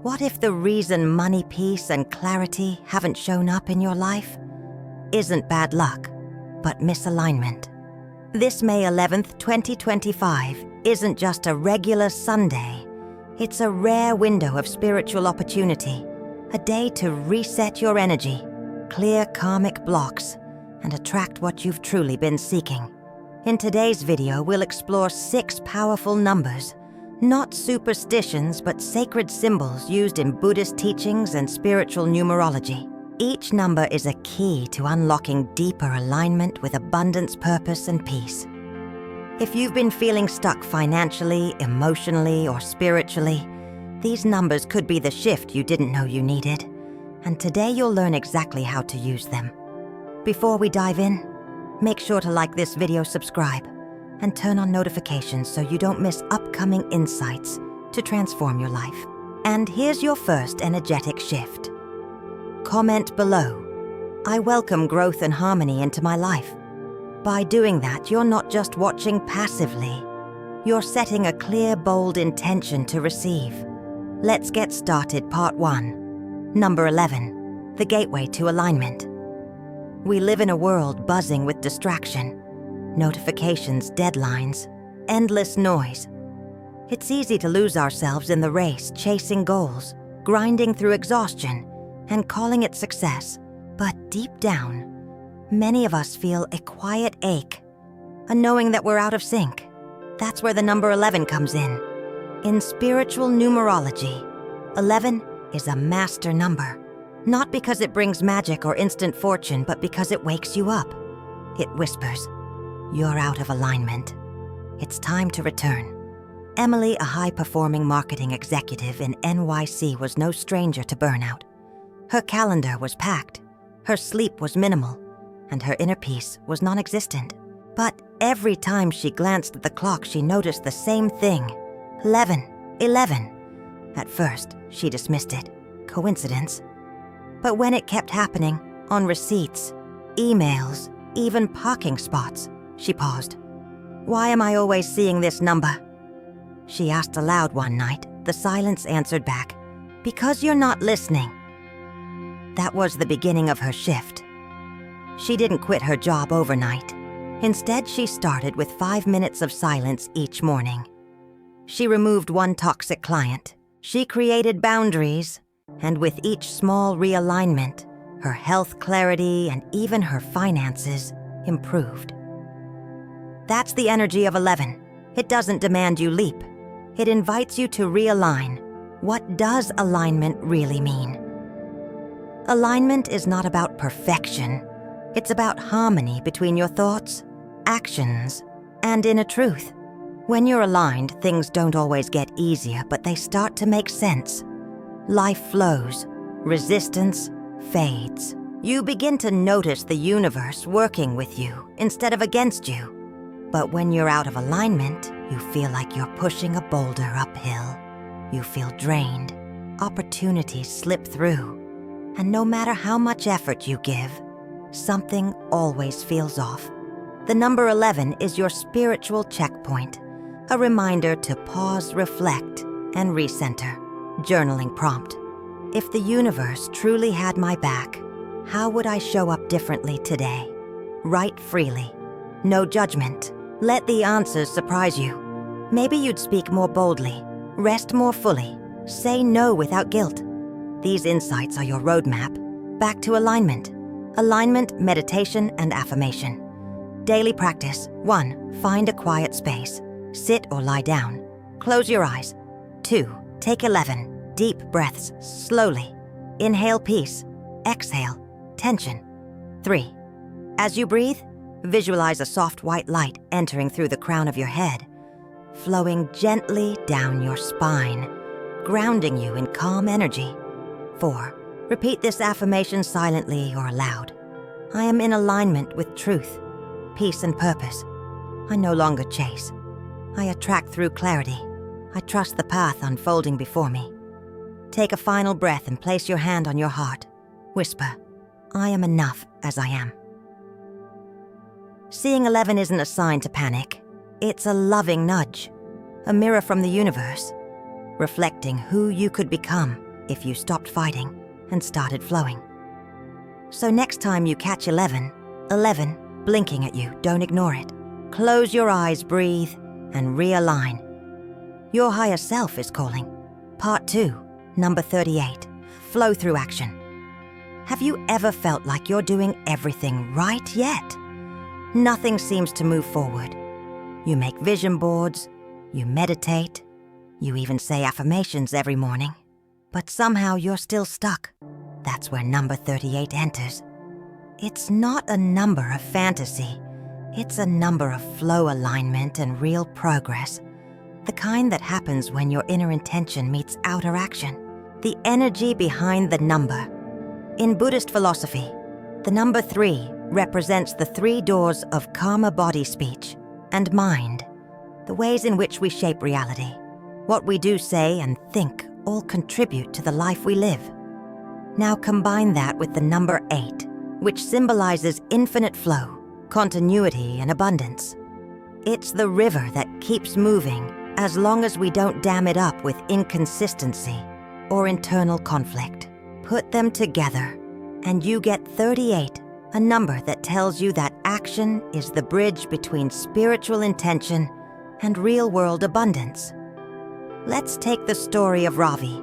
What if the reason money, peace, and clarity haven't shown up in your life isn't bad luck, but misalignment? This May 11th, 2025 isn't just a regular Sunday. It's a rare window of spiritual opportunity, a day to reset your energy, clear karmic blocks, and attract what you've truly been seeking. In today's video, we'll explore 6 powerful numbers, not superstitions, but sacred symbols used in Buddhist teachings and spiritual numerology. Each number is a key to unlocking deeper alignment with abundance, purpose, and peace. If you've been feeling stuck financially, emotionally, or spiritually, these numbers could be the shift you didn't know you needed. And today you'll learn exactly how to use them. Before we dive in, make sure to like this video, subscribe, and turn on notifications so you don't miss upcoming insights to transform your life. And here's your first energetic shift. Comment below. I welcome growth and harmony into my life. By doing that, you're not just watching passively. You're setting a clear, bold intention to receive. Let's get started. Part 1. Number 11. The gateway to alignment. We live in a world buzzing with distraction. Notifications, deadlines, endless noise. It's easy to lose ourselves in the race, chasing goals, grinding through exhaustion, and calling it success. But deep down, many of us feel a quiet ache, a knowing that we're out of sync. That's where the number 11 comes in. In spiritual numerology, 11 is a master number. Not because it brings magic or instant fortune, but because it wakes you up. It whispers, "You're out of alignment. It's time to return." Emily, a high-performing marketing executive in NYC, was no stranger to burnout. Her calendar was packed, her sleep was minimal, and her inner peace was non-existent. But every time she glanced at the clock, she noticed the same thing. 11, 11. At first, she dismissed it. Coincidence? But when it kept happening, on receipts, emails, even parking spots, she paused. "Why am I always seeing this number?" She asked aloud one night. The silence answered back, "Because you're not listening." That was the beginning of her shift. She didn't quit her job overnight. Instead, she started with 5 minutes of silence each morning. She removed one toxic client. She created boundaries. And with each small realignment, her health, clarity, and even her finances improved. That's the energy of 11. It doesn't demand you leap. It invites you to realign. What does alignment really mean? Alignment is not about perfection. It's about harmony between your thoughts, actions, and inner truth. When you're aligned, things don't always get easier, but they start to make sense. Life flows. Resistance fades. You begin to notice the universe working with you instead of against you. But when you're out of alignment, you feel like you're pushing a boulder uphill. You feel drained. Opportunities slip through. And no matter how much effort you give, something always feels off. The number 11 is your spiritual checkpoint, a reminder to pause, reflect, and recenter. Journaling prompt. If the universe truly had my back, how would I show up differently today? Write freely. No judgment. Let the answers surprise you. Maybe you'd speak more boldly, rest more fully, say no without guilt. These insights are your roadmap back to alignment. Alignment, meditation, and affirmation. Daily practice. 1. Find a quiet space. Sit or lie down. Close your eyes. 2. Take 11 deep breaths slowly. Inhale peace. Exhale tension. 3. As you breathe, visualize a soft white light entering through the crown of your head, flowing gently down your spine, grounding you in calm energy. 4. Repeat this affirmation silently or aloud. I am in alignment with truth, peace, and purpose. I no longer chase. I attract through clarity. I trust the path unfolding before me. Take a final breath and place your hand on your heart. Whisper, I am enough as I am. Seeing 11 isn't a sign to panic. It's a loving nudge, a mirror from the universe, reflecting who you could become if you stopped fighting and started flowing. So next time you catch 11 blinking at you, don't ignore it. Close your eyes, breathe, and realign. Your higher self is calling. Part 2, number 38, flow through action. Have you ever felt like you're doing everything right yet? Nothing seems to move forward. You make vision boards, you meditate, you even say affirmations every morning, but somehow you're still stuck. That's where number 38 enters. It's not a number of fantasy. It's a number of flow alignment and real progress. The kind that happens when your inner intention meets outer action. The energy behind the number. In Buddhist philosophy, the number 3 represents the 3 doors of karma, body, speech, and mind. The ways in which we shape reality. What we do, say, and think all contribute to the life we live. Now combine that with the number 8, which symbolizes infinite flow, continuity, and abundance. It's the river that keeps moving as long as we don't dam it up with inconsistency or internal conflict. Put them together, and you get 38, a number that tells you that action is the bridge between spiritual intention and real-world abundance. Let's take the story of Ravi,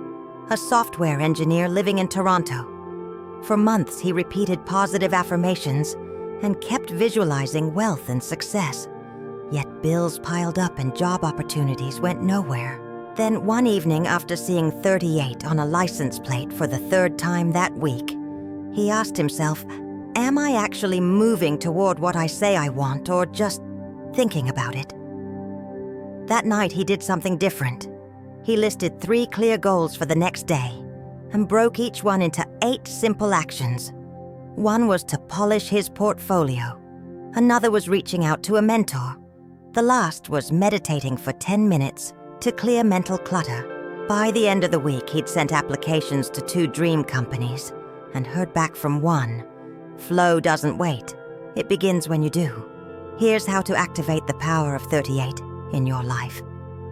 a software engineer living in Toronto. For months, he repeated positive affirmations and kept visualizing wealth and success. Yet bills piled up and job opportunities went nowhere. Then one evening, after seeing 38 on a license plate for the 3rd time that week, he asked himself, am I actually moving toward what I say I want, or just thinking about it? That night, he did something different. He listed 3 clear goals for the next day and broke each one into 8 simple actions. One was to polish his portfolio. Another was reaching out to a mentor. The last was meditating for 10 minutes to clear mental clutter. By the end of the week, he'd sent applications to 2 dream companies and heard back from one. Flow doesn't wait. It begins when you do. Here's how to activate the power of 38 in your life,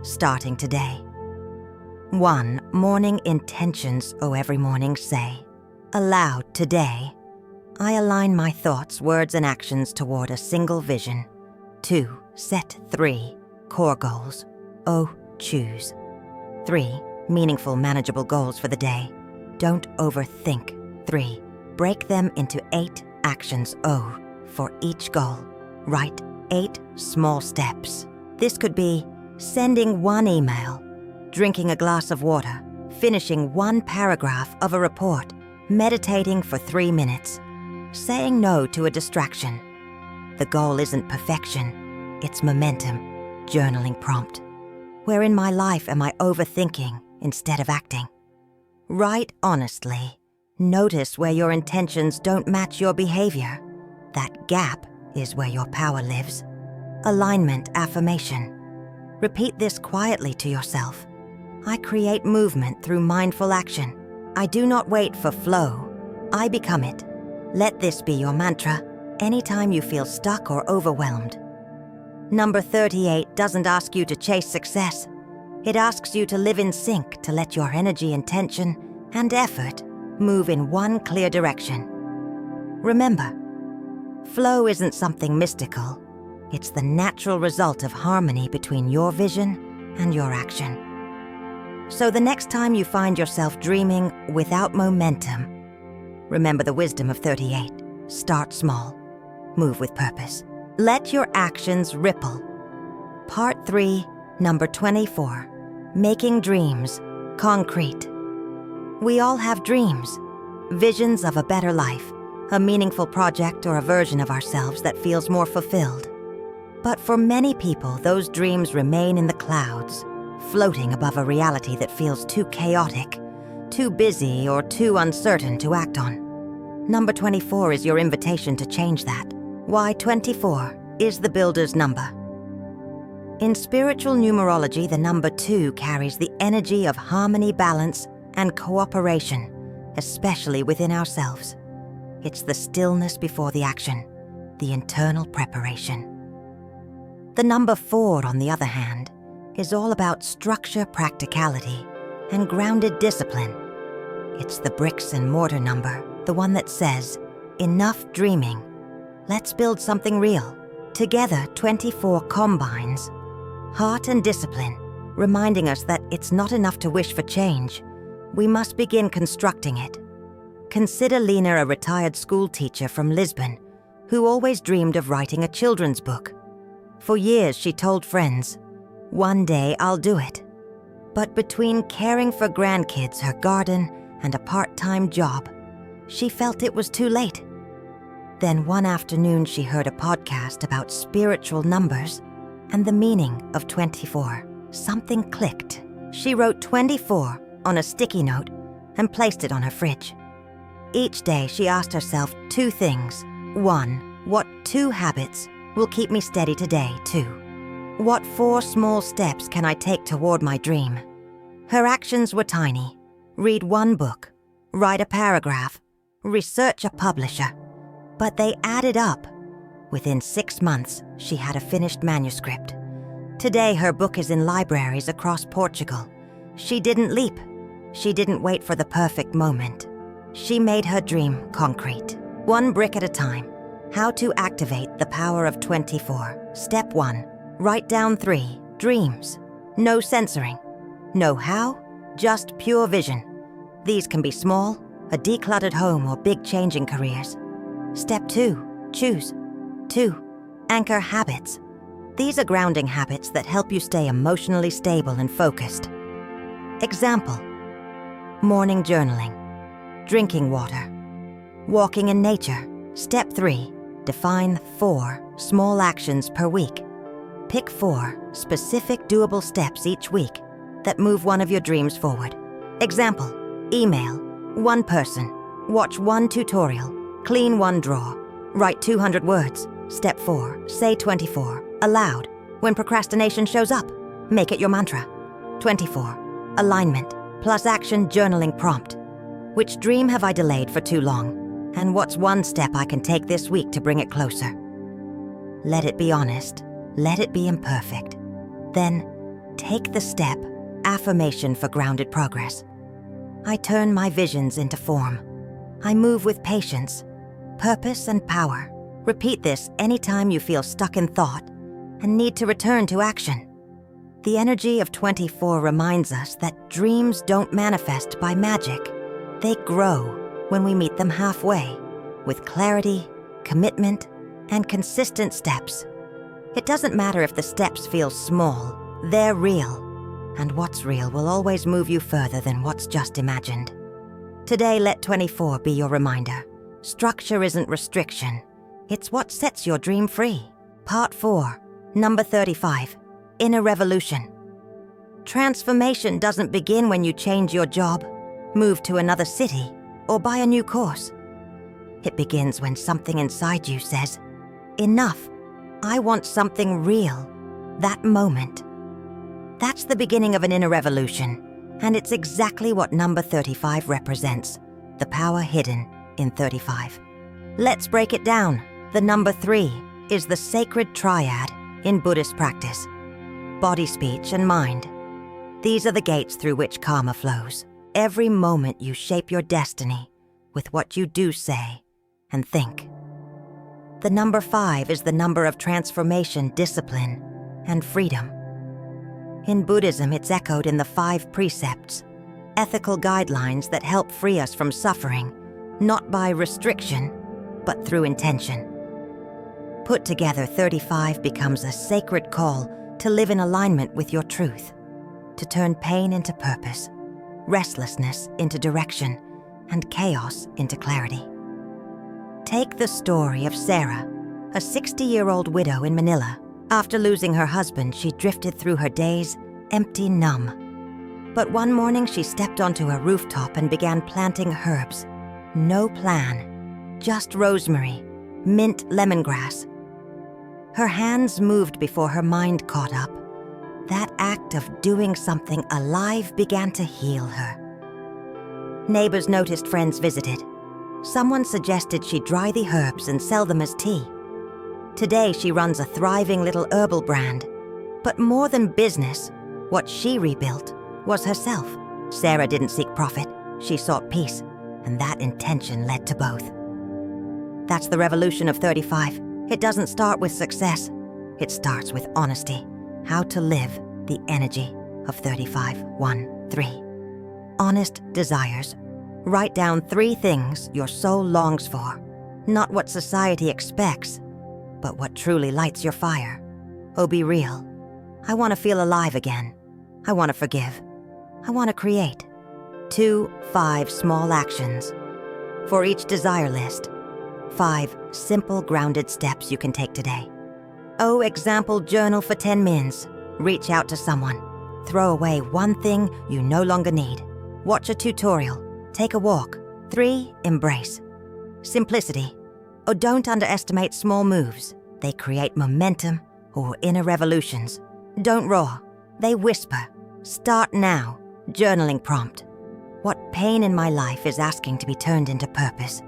starting today. 1. Morning intentions. Every morning say, aloud today, I align my thoughts, words, and actions toward a single vision. 2. Set 3 core goals. Choose. 3. Meaningful, manageable goals for the day. Don't overthink. 3. Break them into 8 actions. For each goal. Write 8 small steps. This could be sending 1 email, drinking a glass of water, finishing 1 paragraph of a report, meditating for 3 minutes, saying no to a distraction. The goal isn't perfection, it's momentum. Journaling prompt. Where in my life am I overthinking instead of acting? Write honestly. Notice where your intentions don't match your behavior. That gap is where your power lives. Alignment affirmation. Repeat this quietly to yourself. I create movement through mindful action. I do not wait for flow. I become it. Let this be your mantra anytime you feel stuck or overwhelmed. Number 38 doesn't ask you to chase success. It asks you to live in sync, to let your energy, intention, and effort move in one clear direction. Remember, flow isn't something mystical. It's the natural result of harmony between your vision and your action. So the next time you find yourself dreaming without momentum, remember the wisdom of 38. Start small. Move with purpose. Let your actions ripple. Part 3, number 24. Making dreams concrete. We all have dreams, visions of a better life, a meaningful project, or a version of ourselves that feels more fulfilled. But for many people, those dreams remain in the clouds, floating above a reality that feels too chaotic, too busy, or too uncertain to act on. Number 24 is your invitation to change that. Why 24 is the builder's number. In spiritual numerology, the number 2 carries the energy of harmony, balance, and cooperation, especially within ourselves. It's the stillness before the action, the internal preparation. The number 4, on the other hand, is all about structure, practicality, and grounded discipline. It's the bricks and mortar number, the one that says, "Enough dreaming. Let's build something real." Together, 24 combines heart and discipline, reminding us that it's not enough to wish for change. We must begin constructing it. Consider Lena, a retired school teacher from Lisbon, who always dreamed of writing a children's book. For years, she told friends, "One day I'll do it." But between caring for grandkids, her garden, and a part-time job, she felt it was too late. Then one afternoon, she heard a podcast about spiritual numbers and the meaning of 24. Something clicked. She wrote 24 on a sticky note and placed it on her fridge. Each day, she asked herself 2 things. 1, what 2 habits will keep me steady today? 2, what 4 small steps can I take toward my dream? Her actions were tiny. Read 1 book, write a paragraph, research a publisher. But they added up. Within 6 months, she had a finished manuscript. Today, her book is in libraries across Portugal. She didn't leap. She didn't wait for the perfect moment. She made her dream concrete. 1 brick at a time. How to activate the power of 24. Step 1. Write down 3 dreams. No censoring. No how, just pure vision. These can be small, a decluttered home, or big changing careers. Step 2. Choose. 2. Anchor habits. These are grounding habits that help you stay emotionally stable and focused. Example: morning journaling, drinking water, walking in nature. Step 3. Define 4 small actions per week. Pick 4 specific doable steps each week that move one of your dreams forward. Example: email 1 person, watch 1 tutorial, clean 1 drawer, write 200 words. Step 4. Say 24 aloud. When procrastination shows up, make it your mantra. 24. Alignment plus action journaling prompt. Which dream have I delayed for too long? And what's 1 step I can take this week to bring it closer? Let it be honest. Let it be imperfect. Then, take the step. Affirmation for grounded progress. I turn my visions into form. I move with patience, purpose, and power. Repeat this anytime you feel stuck in thought and need to return to action. The energy of 24 reminds us that dreams don't manifest by magic. They grow when we meet them halfway, with clarity, commitment, and consistent steps. It doesn't matter if the steps feel small, they're real. And what's real will always move you further than what's just imagined. Today, let 24 be your reminder. Structure isn't restriction. It's what sets your dream free. Part 4, number 35, Inner Revolution. Transformation doesn't begin when you change your job, move to another city, or buy a new course. It begins when something inside you says, "Enough. I want something real." That moment. That's the beginning of an inner revolution, and it's exactly what number 35 represents, the power hidden in 35. Let's break it down. The number 3 is the sacred triad in Buddhist practice: body, speech, and mind. These are the gates through which karma flows. Every moment you shape your destiny with what you do say and think. The number 5 is the number of transformation, discipline, and freedom. In Buddhism, it's echoed in the 5 precepts, ethical guidelines that help free us from suffering, not by restriction, but through intention. Put together, 35 becomes a sacred call to live in alignment with your truth, to turn pain into purpose, restlessness into direction, and chaos into clarity. Take the story of Sarah, a 60-year-old widow in Manila. After losing her husband, she drifted through her days, empty, numb. But one morning, she stepped onto a rooftop and began planting herbs. No plan, just rosemary, mint, lemongrass. Her hands moved before her mind caught up. That act of doing something alive began to heal her. Neighbors noticed, friends visited. Someone suggested she dry the herbs and sell them as tea. Today, she runs a thriving little herbal brand. But more than business, what she rebuilt was herself. Sarah didn't seek profit. She sought peace, and that intention led to both. That's the revolution of 35. It doesn't start with success. It starts with honesty. How to live the energy of 35-1-3. Honest desires. Write down 3 things your soul longs for. Not what society expects, but what truly lights your fire. Oh, be real. I want to feel alive again. I want to forgive. I want to create. 2 5 small actions. For each desire list, 5 simple grounded steps you can take today. Oh, example journal for 10 minutes. Reach out to someone. Throw away one thing you no longer need. Watch a tutorial. Take a walk. 3 embrace. Simplicity. Oh, don't underestimate small moves. They create momentum or inner revolutions. Don't roar. They whisper. Start now. Journaling prompt. What pain in my life is asking to be turned into purpose?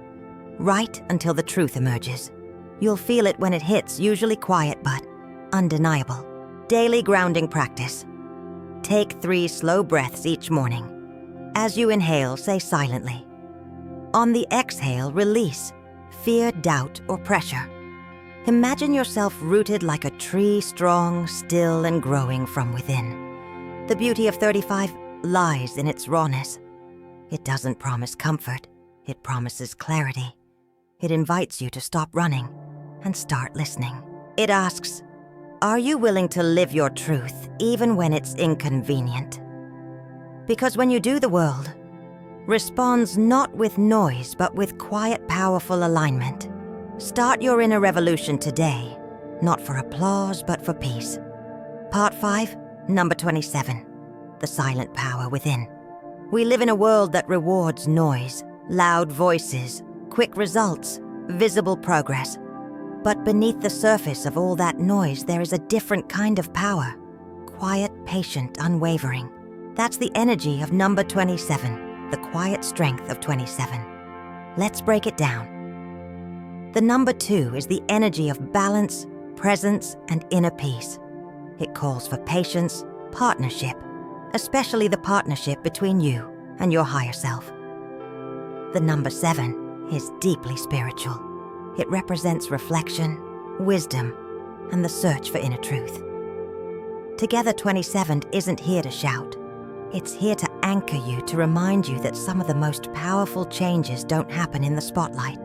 Write until the truth emerges. You'll feel it when it hits, usually quiet but undeniable. Daily grounding practice. Take 3 slow breaths each morning. As you inhale, say silently. On the exhale, release fear, doubt, or pressure. Imagine yourself rooted like a tree, strong, still, and growing from within. The beauty of 35 lies in its rawness. It doesn't promise comfort. It promises clarity. It invites you to stop running and start listening. It asks, are you willing to live your truth even when it's inconvenient? Because when you do, the world responds not with noise but with quiet, powerful alignment. Start your inner revolution today, not for applause but for peace. Part 5, number 27, the silent power within. We live in a world that rewards noise, loud voices, quick results, visible progress. But beneath the surface of all that noise, there is a different kind of power. Quiet, patient, unwavering. That's the energy of number 27, the quiet strength of 27. Let's break it down. The number 2 is the energy of balance, presence, and inner peace. It calls for patience, partnership, especially the partnership between you and your higher self. The number 7 is deeply spiritual. It represents reflection, wisdom, and the search for inner truth. Together, 27 isn't here to shout. It's here to anchor you, to remind you that some of the most powerful changes don't happen in the spotlight.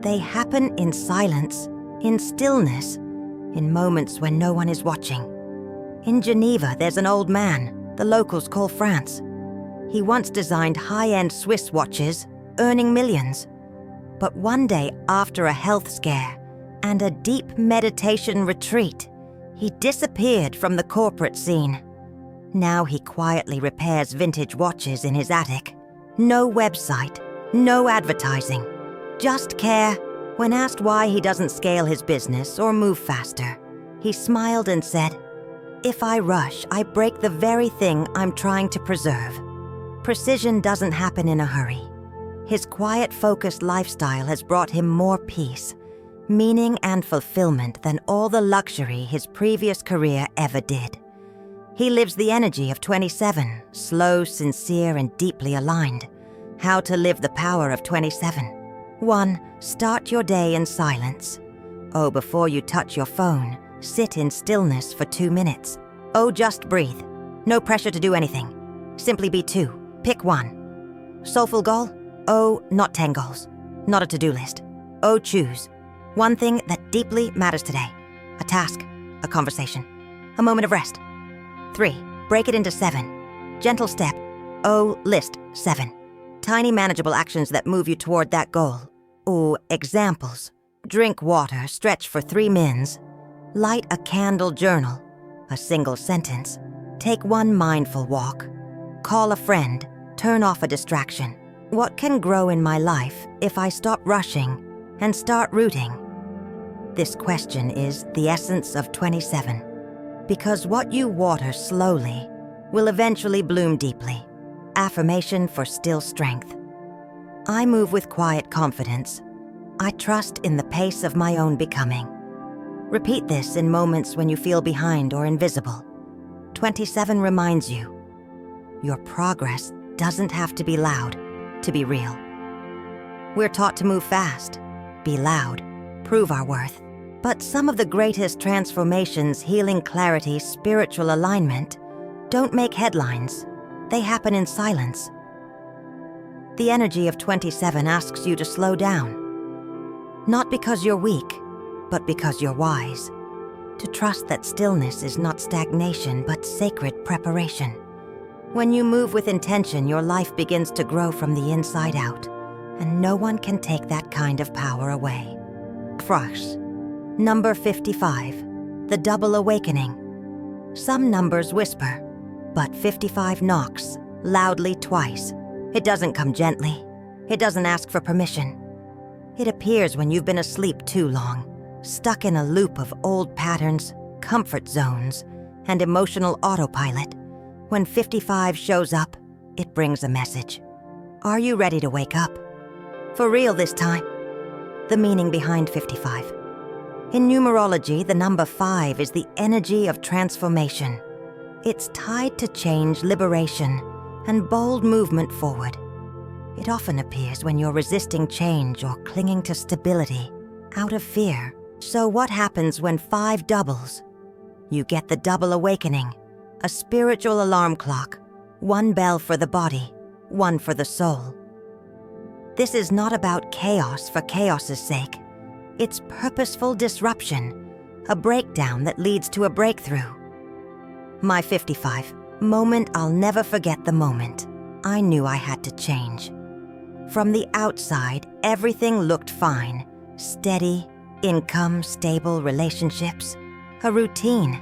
They happen in silence, in stillness, in moments when no one is watching. In Geneva, there's an old man the locals call France. He once designed high-end Swiss watches, earning millions. But one day, after a health scare and a deep meditation retreat, he disappeared from the corporate scene. Now he quietly repairs vintage watches in his attic. No website, no advertising, just care. When asked why he doesn't scale his business or move faster, he smiled and said, "If I rush, I break the very thing I'm trying to preserve." Precision doesn't happen in a hurry. His quiet, focused lifestyle has brought him more peace, meaning, and fulfillment than all the luxury his previous career ever did. He lives the energy of 27, slow, sincere, and deeply aligned. How to live the power of 27. 1. Start your day in silence. Oh, before you touch your phone, sit in stillness for 2 minutes. Oh, just breathe. No pressure to do anything. Simply be 2. Pick 1. Soulful goal? Oh, not 10 goals. Not a to-do list. Oh, choose. One thing that deeply matters today. A task, a conversation, a moment of rest. 3. Break it into 7. Gentle step. Oh, list 7. Tiny manageable actions that move you toward that goal. Oh, examples. Drink water, stretch for 3 minutes. Light a candle, journal. A single sentence. Take 1 mindful walk. Call a friend. Turn off a distraction. What can grow in my life if I stop rushing and start rooting? This question is the essence of 27. Because what you water slowly will eventually bloom deeply. Affirmation for still strength. I move with quiet confidence. I trust in the pace of my own becoming. Repeat this in moments when you feel behind or invisible. 27 reminds you, your progress doesn't have to be loud to be real. We're taught to move fast, be loud, prove our worth. But some of the greatest transformations, healing clarity, spiritual alignment, don't make headlines. They happen in silence. The energy of 27 asks you to slow down. Not because you're weak, but because you're wise. To trust that stillness is not stagnation, but sacred preparation. When you move with intention, your life begins to grow from the inside out, and no one can take that kind of power away. Frosh. Number 55, the double awakening. Some numbers whisper, but 55 knocks, loudly twice. It doesn't come gently. It doesn't ask for permission. It appears when you've been asleep too long, stuck in a loop of old patterns, comfort zones, and emotional autopilot. When 55 shows up, it brings a message. Are you ready to wake up? For real this time? The meaning behind 55. In numerology, the number 5 is the energy of transformation. It's tied to change, liberation, and bold movement forward. It often appears when you're resisting change or clinging to stability, out of fear. So what happens when 5 doubles? You get the double awakening, a spiritual alarm clock, 1 bell for the body, 1 for the soul. This is not about chaos for chaos's sake. It's purposeful disruption, a breakdown that leads to a breakthrough. My 55, moment I'll never forget the moment. I knew I had to change. From the outside, everything looked fine. Steady, income, stable relationships, a routine.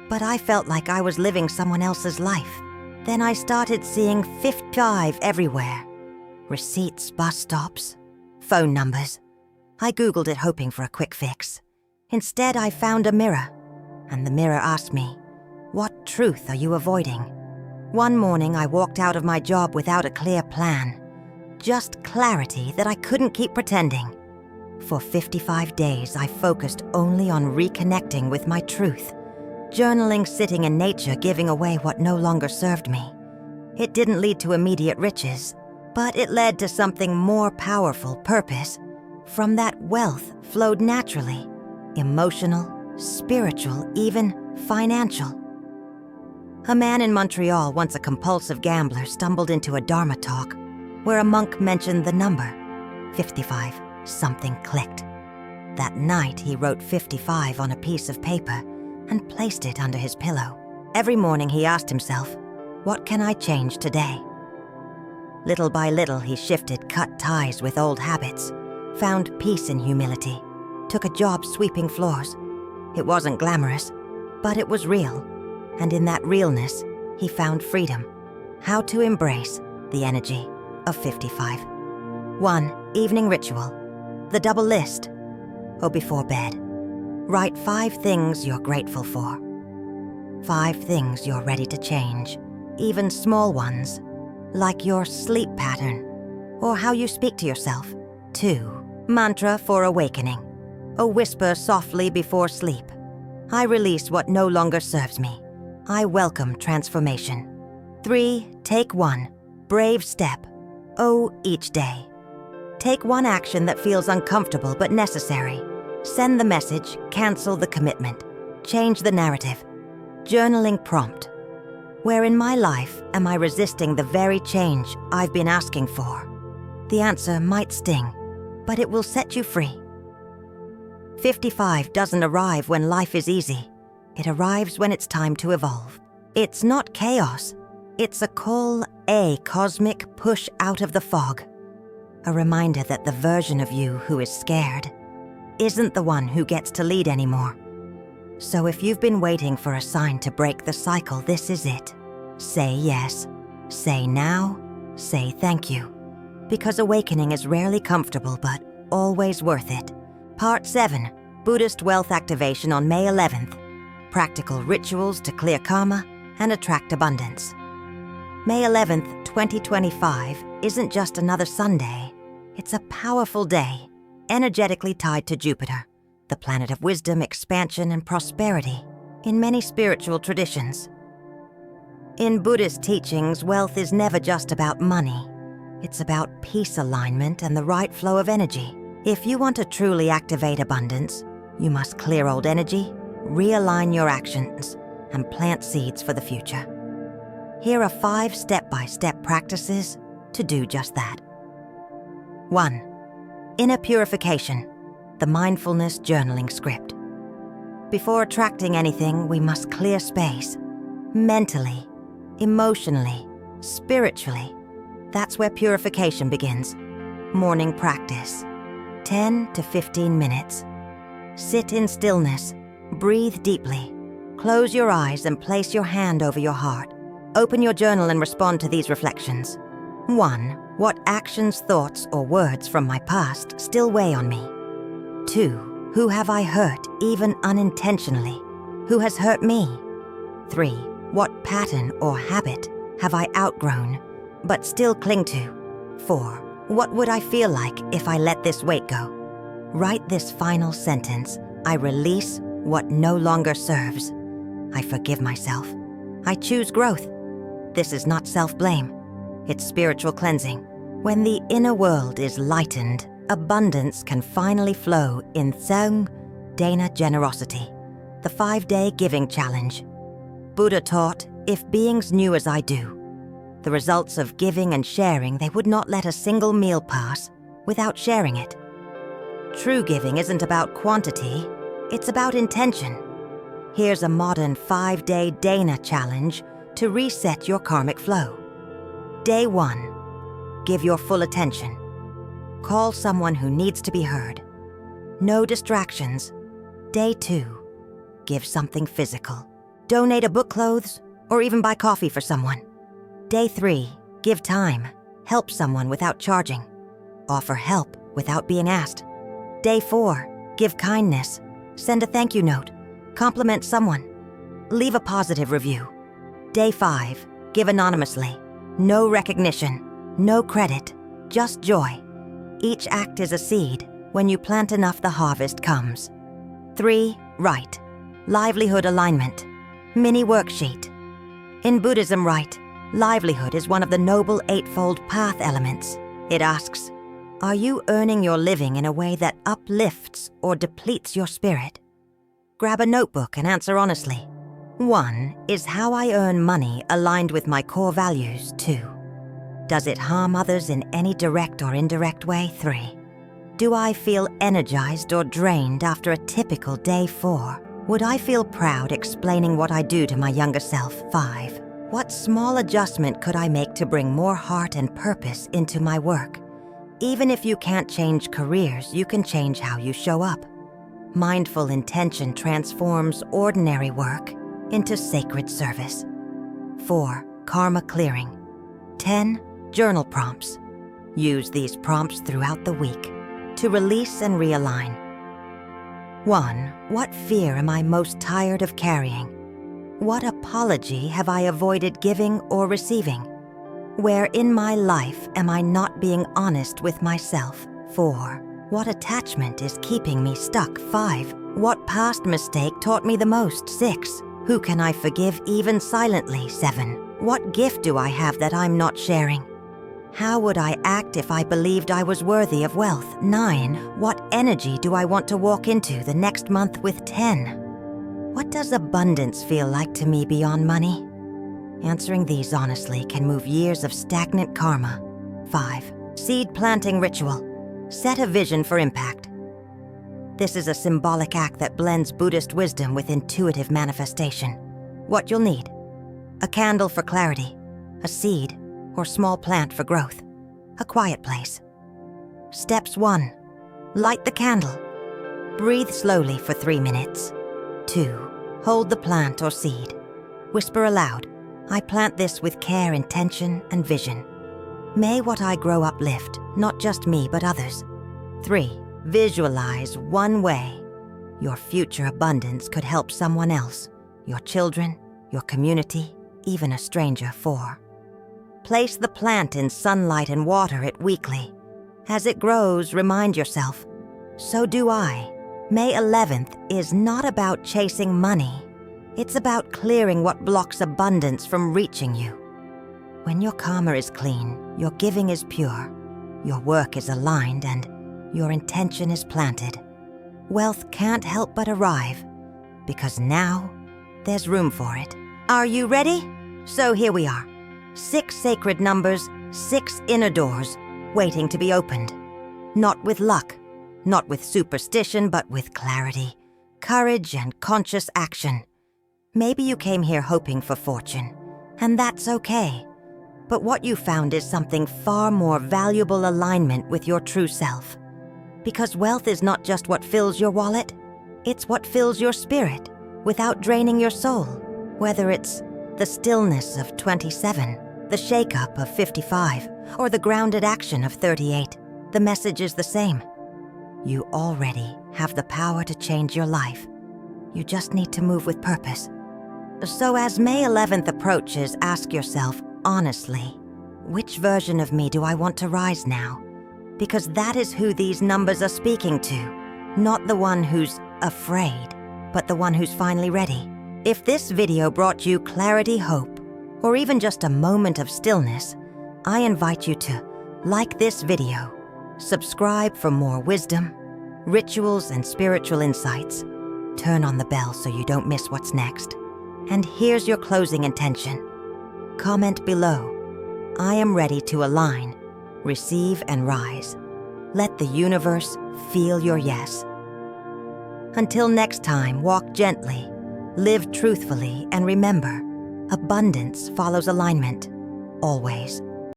But I felt like I was living someone else's life. Then I started seeing 55 everywhere. Receipts, bus stops, phone numbers. I Googled it hoping for a quick fix. Instead, I found a mirror, and the mirror asked me, "What truth are you avoiding?" One morning, I walked out of my job without a clear plan. Just clarity that I couldn't keep pretending. For 55 days, I focused only on reconnecting with my truth, journaling, sitting in nature, giving away what no longer served me. It didn't lead to immediate riches, but it led to something more powerful, purpose. From that, wealth flowed naturally, emotional, spiritual, even financial. A man in Montreal, once a compulsive gambler, stumbled into a Dharma talk where a monk mentioned the number 55. Something clicked. That night, he wrote 55 on a piece of paper and placed it under his pillow. Every morning, he asked himself, "What can I change today?" Little by little, he shifted, cut ties with old habits, found peace in humility, took a job sweeping floors. It wasn't glamorous, but it was real. And in that realness, he found freedom. How to embrace the energy of 55. 1. Evening ritual. The double list. Or before bed. Write 5 things you're grateful for. 5 things you're ready to change. Even small ones, like your sleep pattern or how you speak to yourself. 2. Mantra for awakening. A whisper softly before sleep. I release what no longer serves me. I welcome transformation. 3. Take 1. Brave step. Oh, each day. Take 1 action that feels uncomfortable but necessary. Send the message, cancel the commitment. Change the narrative. Journaling prompt. Where in my life am I resisting the very change I've been asking for? The answer might sting, but it will set you free. 55 doesn't arrive when life is easy. It arrives when it's time to evolve. It's not chaos. It's a call, a cosmic push out of the fog. A reminder that the version of you who is scared isn't the one who gets to lead anymore. So if you've been waiting for a sign to break the cycle, this is it. Say yes. Say now. Say thank you. Because awakening is rarely comfortable, but always worth it. Part 7. Buddhist Wealth Activation on May 11th. Practical rituals to clear karma and attract abundance. May 11th, 2025 isn't just another Sunday. It's a powerful day, energetically tied to Jupiter, the planet of wisdom, expansion, and prosperity in many spiritual traditions. In Buddhist teachings, wealth is never just about money. It's about peace alignment and the right flow of energy. If you want to truly activate abundance, you must clear old energy, realign your actions, and plant seeds for the future. Here are 5 step-by-step practices to do just that. 1. Inner purification, the mindfulness journaling script. Before attracting anything, we must clear space. Mentally, emotionally, spiritually. That's where purification begins. Morning practice. 10 to 15 minutes. Sit in stillness. Breathe deeply. Close your eyes and place your hand over your heart. Open your journal and respond to these reflections. 1. What actions, thoughts, or words from my past still weigh on me? 2. Who have I hurt, even unintentionally? Who has hurt me? 3. What pattern or habit have I outgrown, but still cling to? 4. What would I feel like if I let this weight go? Write this final sentence. I release what no longer serves. I forgive myself. I choose growth. This is not self-blame. It's spiritual cleansing. When the inner world is lightened, abundance can finally flow in Tsang Dana generosity, the 5-day giving challenge. Buddha taught, if beings knew as I do, the results of giving and sharing, they would not let a single meal pass without sharing it. True giving isn't about quantity, it's about intention. Here's a modern 5-day Dana challenge to reset your karmic flow. Day 1. Give your full attention. Call someone who needs to be heard. No distractions. Day 2. Give something physical. Donate a book, clothes, or even buy coffee for someone. Day 3. Give time. Help someone without charging. Offer help without being asked. Day 4. Give kindness. Send a thank you note. Compliment someone. Leave a positive review. Day 5. Give anonymously. No recognition, no credit, just joy. Each act is a seed. When you plant enough, the harvest comes. 3. Write. Livelihood alignment. Mini worksheet. In Buddhism, right, livelihood is one of the noble eightfold path elements. It asks, are you earning your living in a way that uplifts or depletes your spirit? Grab a notebook and answer honestly. 1. Is how I earn money aligned with my core values? 2. Does it harm others in any direct or indirect way? 3. Do I feel energized or drained after a typical day? 4. Would I feel proud explaining what I do to my younger self? 5. What small adjustment could I make to bring more heart and purpose into my work? Even if you can't change careers, you can change how you show up. Mindful intention transforms ordinary work into sacred service. 4. Karma clearing. 10. Journal prompts. Use these prompts throughout the week to release and realign. 1. What fear am I most tired of carrying? What apology have I avoided giving or receiving? Where in my life am I not being honest with myself? 4. What attachment is keeping me stuck? 5. What past mistake taught me the most? 6. Who can I forgive even silently? 7. What gift do I have that I'm not sharing? How would I act if I believed I was worthy of wealth? 9. What energy do I want to walk into the next month with? 10. What does abundance feel like to me beyond money? Answering these honestly can move years of stagnant karma. 5. Seed planting ritual. Set a vision for impact. This is a symbolic act that blends Buddhist wisdom with intuitive manifestation. What you'll need: a candle for clarity, a seed or small plant for growth, a quiet place. Steps 1. Light the candle. Breathe slowly for 3 minutes. 2. Hold the plant or seed. Whisper aloud, I plant this with care, intention, and vision. May what I grow uplift, not just me, but others. 3. Visualize one way your future abundance could help someone else, your children, your community, even a stranger. 4. Place the plant in sunlight and water it weekly. As it grows, remind yourself, so do I. May 11th is not about chasing money. It's about clearing what blocks abundance from reaching you. When your karma is clean, your giving is pure, your work is aligned, and your intention is planted, wealth can't help but arrive, because now there's room for it. Are you ready? So here we are. 6 sacred numbers, 6 inner doors, waiting to be opened. Not with luck, not with superstition, but with clarity, courage, and conscious action. Maybe you came here hoping for fortune, and that's okay. But what you found is something far more valuable: alignment with your true self. Because wealth is not just what fills your wallet, it's what fills your spirit without draining your soul. Whether it's the stillness of 27, the shake-up of 55, or the grounded action of 38, the message is the same. You already have the power to change your life. You just need to move with purpose. So as May 11th approaches, ask yourself honestly, which version of me do I want to rise now? Because that is who these numbers are speaking to. Not the one who's afraid, but the one who's finally ready. If this video brought you clarity, hope, or even just a moment of stillness, I invite you to like this video, subscribe for more wisdom, rituals, and spiritual insights, turn on the bell so you don't miss what's next. And here's your closing intention. Comment below. I am ready to align, receive, and rise. Let the universe feel your yes. Until next time, walk gently, live truthfully, and remember, abundance follows alignment, always.